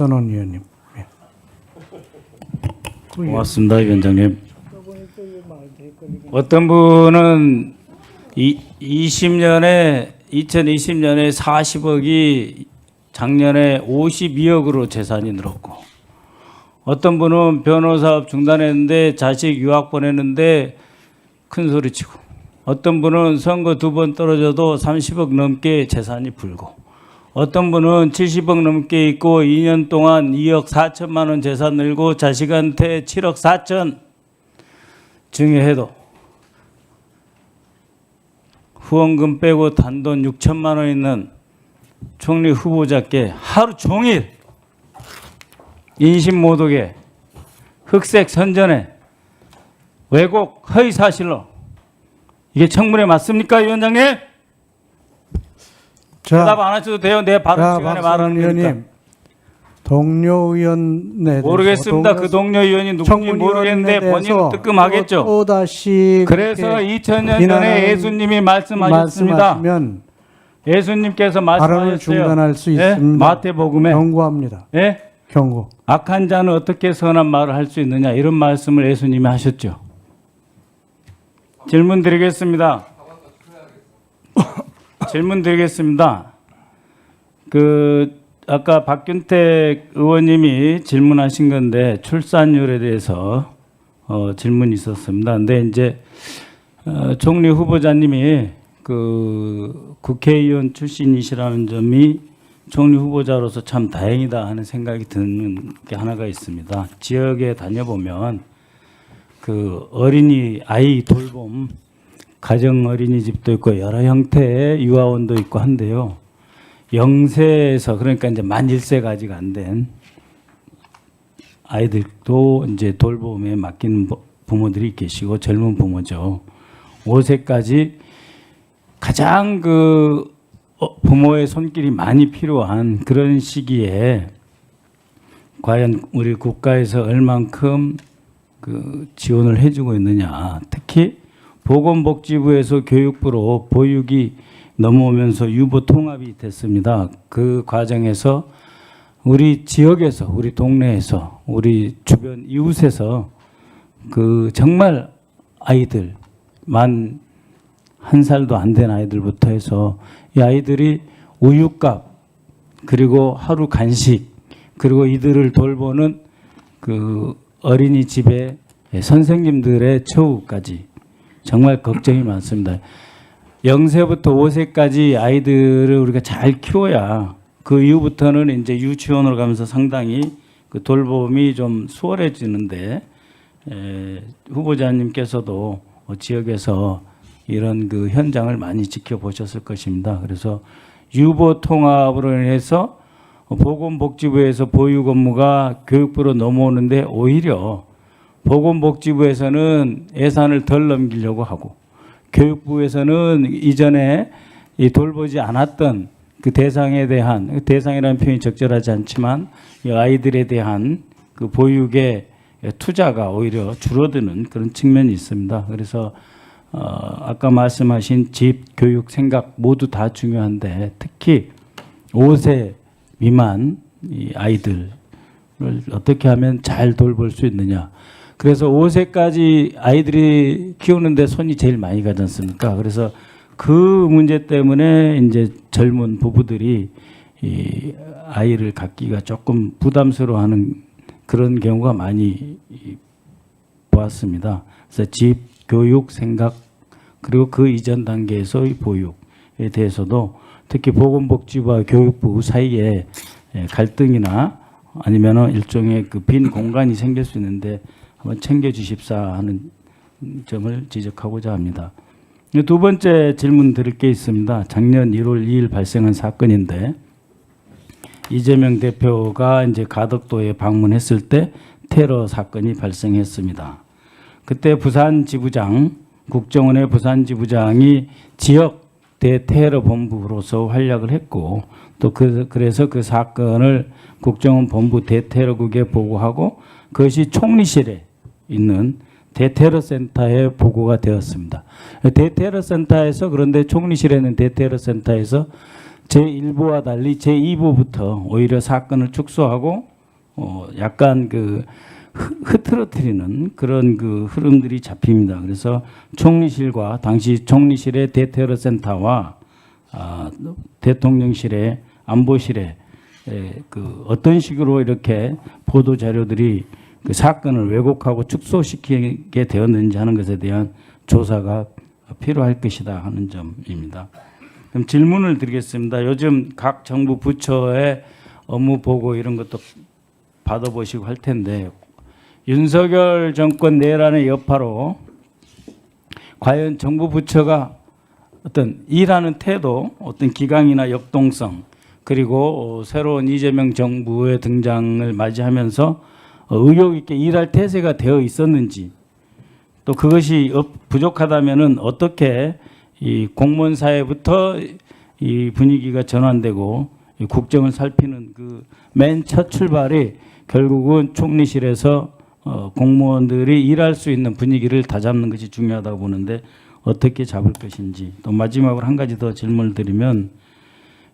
선원 위원님. 예. 고맙습니다, 위원장님. 어떤 분은 2020년에 40억이 작년에 52억으로 재산이 늘었고, 어떤 분은 변호사업 중단했는데 자식 유학 보냈는데 큰 소리치고, 어떤 분은 선거 2번 떨어져도 30억 넘게 재산이 불고, 어떤 분은 70억 넘게 있고 2년 동안 2억 4천만 원 재산 늘고 자식한테 7억 4천 증여해도 후원금 빼고 단돈 6천만 원 있는 총리 후보자께 하루 종일 인신모독에 흑색 선전에 왜곡 허위 사실로, 이게 청문회 맞습니까, 위원장님? 대답 안 하셔도 돼요. 내 발언 시간에 말하는 거니까. 동료 의원에 모르겠습니다. 그 동료 의원이 누군지 모르겠는데 본인은 뜨끔하겠죠. 또 다시 그래서 2000년 전에 예수님이 말씀하셨습니다. 예수님께서 발언을 말씀하셨어요. 중단할 수 예? 있습니다. 마태복음에 경고합니다. 예? 경고. 악한 자는 어떻게 선한 말을 할 수 있느냐, 이런 말씀을 예수님이 하셨죠. 질문 드리겠습니다. 질문 드리겠습니다. 아까 박균택 의원님이 질문하신 건데 출산율에 대해서 질문이 있었습니다. 근데 이제 총리 후보자님이 국회의원 출신이시라는 점이 총리 후보자로서 참 다행이다 하는 생각이 드는 게 하나가 있습니다. 지역에 다녀보면 어린이 아이 돌봄 가정 어린이집도 있고 여러 형태의 유아원도 있고 한데요. 0세에서 그러니까 이제 만 1세가 아직 안 된 아이들도 이제 돌봄에 맡기는 부모들이 계시고 젊은 부모죠. 5세까지 가장 부모의 손길이 많이 필요한 그런 시기에 과연 우리 국가에서 얼만큼 지원을 해주고 있느냐. 특히 보건복지부에서 교육부로 보육이 넘어오면서 유보 통합이 됐습니다. 그 과정에서 우리 지역에서, 우리 동네에서, 우리 주변 이웃에서 정말 아이들, 만 1살도 안 된 아이들부터 해서 이 아이들이 우유값, 그리고 하루 간식, 그리고 이들을 돌보는 어린이집의 선생님들의 처우까지 정말 걱정이 많습니다. 0세부터 5세까지 아이들을 우리가 잘 키워야 그 이후부터는 이제 유치원으로 가면서 상당히 돌봄이 좀 수월해지는데, 후보자님께서도 지역에서 이런 현장을 많이 지켜보셨을 것입니다. 그래서 유보 통합으로 인해서 보건복지부에서 보육 업무가 교육부로 넘어오는데 오히려 보건복지부에서는 예산을 덜 넘기려고 하고, 교육부에서는 이전에 돌보지 않았던 대상이라는 표현이 적절하지 않지만 이 아이들에 대한 보육의 투자가 오히려 줄어드는 그런 측면이 있습니다. 그래서 아까 말씀하신 집, 교육, 생각 모두 다 중요한데 특히 5세 미만 이 아이들을 어떻게 하면 잘 돌볼 수 있느냐. 그래서 5세까지 아이들이 키우는데 손이 제일 많이 가지 않습니까? 그래서 그 문제 때문에 이제 젊은 부부들이 이 아이를 갖기가 조금 부담스러워하는 그런 경우가 많이 보았습니다. 그래서 집, 교육, 생각, 그리고 그 이전 단계에서의 보육에 대해서도 특히 보건복지부와 교육부 사이에 갈등이나 아니면 일종의 빈 공간이 생길 수 있는데 한번 챙겨주십사 하는 점을 지적하고자 합니다. 두 번째 질문 드릴 게 있습니다. 작년 1월 2일 발생한 사건인데, 이재명 대표가 이제 가덕도에 방문했을 때 테러 사건이 발생했습니다. 그때 부산지부장, 국정원의 부산지부장이 지역 대테러 본부로서 활약을 했고, 또 그래서 그 사건을 국정원 본부 대테러국에 보고하고 그것이 총리실에 있는 대테러센터에 보고가 되었습니다. 대테러센터에서, 그런데 총리실에 있는 대테러센터에서 제1부와 달리 제2부부터 오히려 사건을 축소하고 약간 그 흐트러뜨리는 그런 그 흐름들이 잡힙니다. 그래서 총리실과 당시 총리실의 대테러 센터와 대통령실의 안보실에 그 어떤 식으로 이렇게 보도 자료들이 그 사건을 왜곡하고 축소시키게 되었는지 하는 것에 대한 조사가 필요할 것이다 하는 점입니다. 그럼 질문을 드리겠습니다. 요즘 각 정부 부처의 업무 보고 이런 것도 받아보시고 할 텐데 윤석열 정권 내란의 여파로 과연 정부 부처가 어떤 일하는 태도, 어떤 기강이나 역동성, 그리고 새로운 이재명 정부의 등장을 맞이하면서 의욕 있게 일할 태세가 되어 있었는지, 또 그것이 부족하다면은 어떻게 이 공무원 사회부터 이 분위기가 전환되고 이 국정을 살피는 그 맨 첫 출발이 결국은 총리실에서 공무원들이 일할 수 있는 분위기를 다잡는 것이 중요하다고 보는데 어떻게 잡을 것인지. 또 마지막으로 한 가지 더 질문을 드리면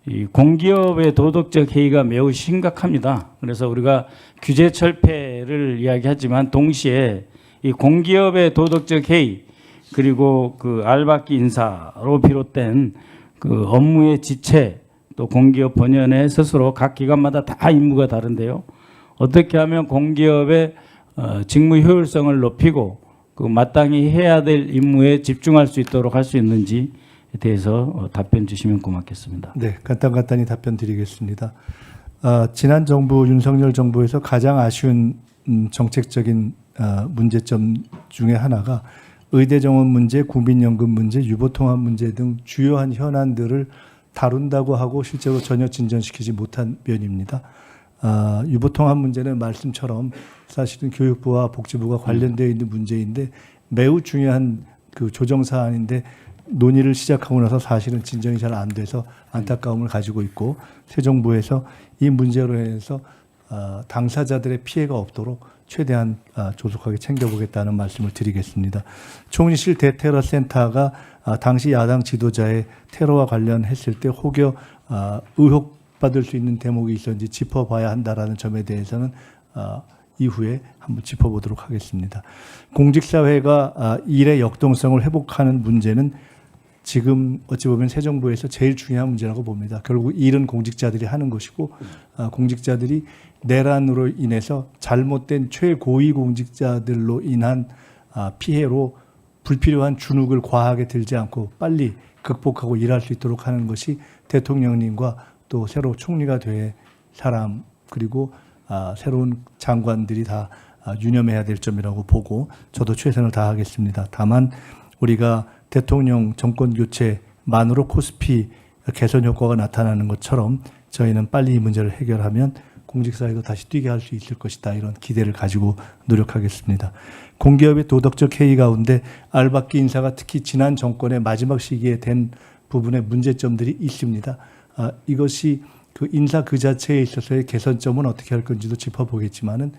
이 공기업의 도덕적 해이가 매우 심각합니다. 그래서 우리가 규제 철폐를 이야기하지만 동시에 이 공기업의 도덕적 해이 그리고 그 알박기 인사로 비롯된 그 업무의 지체 또 공기업 본연의 스스로 각 기관마다 다 임무가 다른데요. 어떻게 하면 공기업의 직무 효율성을 높이고 그 마땅히 해야 될 임무에 집중할 수 있도록 할 수 있는지에 대해서 답변 주시면 고맙겠습니다. 네, 간단히 답변 드리겠습니다. 지난 정부 윤석열 정부에서 가장 아쉬운 정책적인 문제점 중에 하나가 의대 정원 문제, 국민연금 문제, 유보통합 문제 등 주요한 현안들을 다룬다고 하고 실제로 전혀 진전시키지 못한 면입니다. 유보통합 문제는 말씀처럼 사실은 교육부와 복지부가 관련되어 있는 문제인데 매우 중요한 그 조정 사안인데 논의를 시작하고 나서 사실은 진전이 잘 안 돼서 안타까움을 가지고 있고 새 정부에서 이 문제로 인해서 당사자들의 피해가 없도록 최대한 조속하게 챙겨보겠다는 말씀을 드리겠습니다. 총리실 대테러 센터가 당시 야당 지도자의 테러와 관련했을 때 혹여 의혹받을 수 있는 대목이 있었는지 짚어봐야 한다라는 점에 대해서는 이후에 한번 짚어보도록 하겠습니다. 공직사회가 일의 역동성을 회복하는 문제는 지금 어찌 보면 새 정부에서 제일 중요한 문제라고 봅니다. 결국 일은 공직자들이 하는 것이고 공직자들이 내란으로 인해서 잘못된 최고위 공직자들로 인한 피해로 불필요한 주눅을 과하게 들지 않고 빨리 극복하고 일할 수 있도록 하는 것이 대통령님과 또 새로 총리가 될 사람 그리고 새로운 장관들이 다 유념해야 될 점이라고 보고 저도 최선을 다하겠습니다. 다만 우리가 대통령 정권 교체만으로 코스피 개선 효과가 나타나는 것처럼 저희는 빨리 이 문제를 해결하면 공직사회도 다시 뛰게 할 수 있을 것이다. 이런 기대를 가지고 노력하겠습니다. 공기업의 도덕적 해이 가운데 알박기 인사가 특히 지난 정권의 마지막 시기에 된 부분에 문제점들이 있습니다. 이것이 그 인사 그 자체에 있어서의 개선점은 어떻게 할 건지도 짚어보겠지만은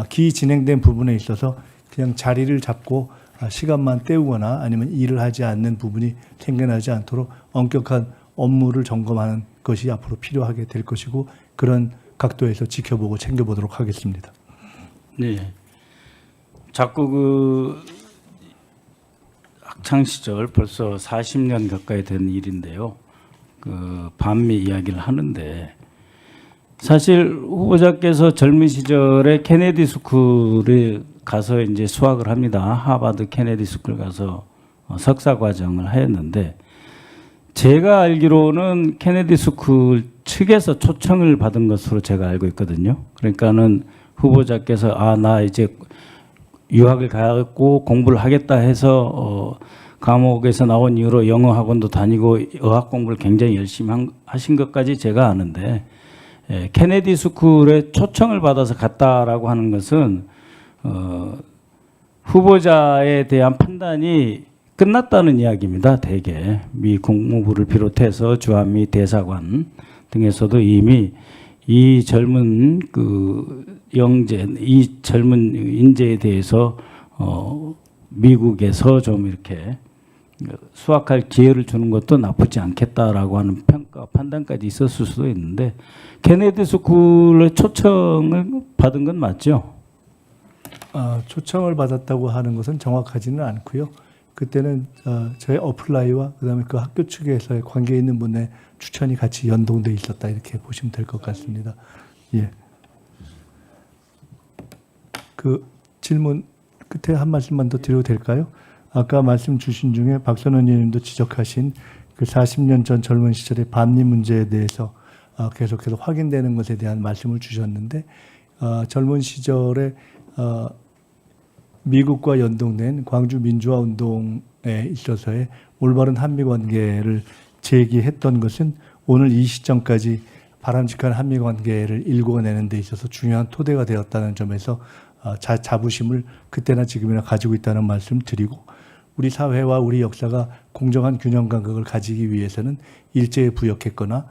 기 진행된 부분에 있어서 그냥 자리를 잡고 시간만 때우거나 아니면 일을 하지 않는 부분이 생겨나지 않도록 엄격한 업무를 점검하는 것이 앞으로 필요하게 될 것이고 그런 각도에서 지켜보고 챙겨보도록 하겠습니다. 네. 자꾸 그 학창 시절 벌써 40년 가까이 된 일인데요. 그 반미 이야기를 하는데 사실 후보자께서 젊은 시절에 케네디 스쿨에 가서 이제 수학을 합니다. 하버드 케네디 스쿨 가서 석사 과정을 하였는데 제가 알기로는 케네디 스쿨 측에서 초청을 받은 것으로 제가 알고 있거든요. 그러니까는 후보자께서 나 이제 유학을 가고 공부를 하겠다 해서 감옥에서 나온 이후로 영어 학원도 다니고 어학 공부를 굉장히 열심히 하신 것까지 제가 아는데 케네디 스쿨에 초청을 받아서 갔다라고 하는 것은 후보자에 대한 판단이 끝났다는 이야기입니다. 대개 미 국무부를 비롯해서 주한미 대사관 등에서도 이미 이 젊은 그 영재, 이 젊은 인재에 대해서 미국에서 좀 이렇게 수확할 기회를 주는 것도 나쁘지 않겠다라고 하는 평가 판단까지 있었을 수도 있는데 케네디 스쿨의 초청을 받은 건 맞죠? 초청을 받았다고 하는 것은 정확하지는 않고요. 그때는 저희 어플라이와 그다음에 그 학교 측에서의 관계 있는 분의 추천이 같이 연동돼 있었다 이렇게 보시면 될 것 같습니다. 예. 그 질문 끝에 한 말씀만 더 드려도 될까요? 아까 말씀 주신 중에 박선원 의원님도 지적하신 그 40년 전 젊은 시절의 반미 문제에 대해서 계속해서 확인되는 것에 대한 말씀을 주셨는데 젊은 시절에 미국과 연동된 광주 민주화 운동에 있어서의 올바른 한미 관계를 제기했던 것은 오늘 이 시점까지 바람직한 한미 관계를 일궈내는 데 있어서 중요한 토대가 되었다는 점에서 자부심을 그때나 지금이나 가지고 있다는 말씀 드리고 우리 사회와 우리 역사가 공정한 균형 감각을 가지기 위해서는 일제에 부역했거나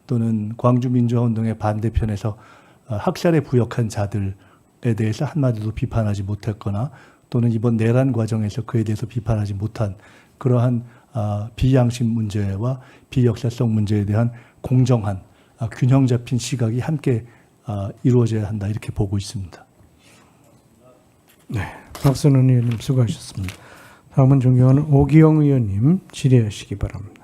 또는 광주 민주화 운동의 반대편에서 학살에 부역한 자들에 대해서 한마디도 비판하지 못했거나 또는 이번 내란 과정에서 그에 대해서 비판하지 못한 그러한 비양심 문제와 비역사성 문제에 대한 공정한 균형 잡힌 시각이 함께 이루어져야 한다 이렇게 보고 있습니다. 네, 박선원 의원님 수고하셨습니다. 다음은 존경하는 오기영 의원님 질의하시기 바랍니다.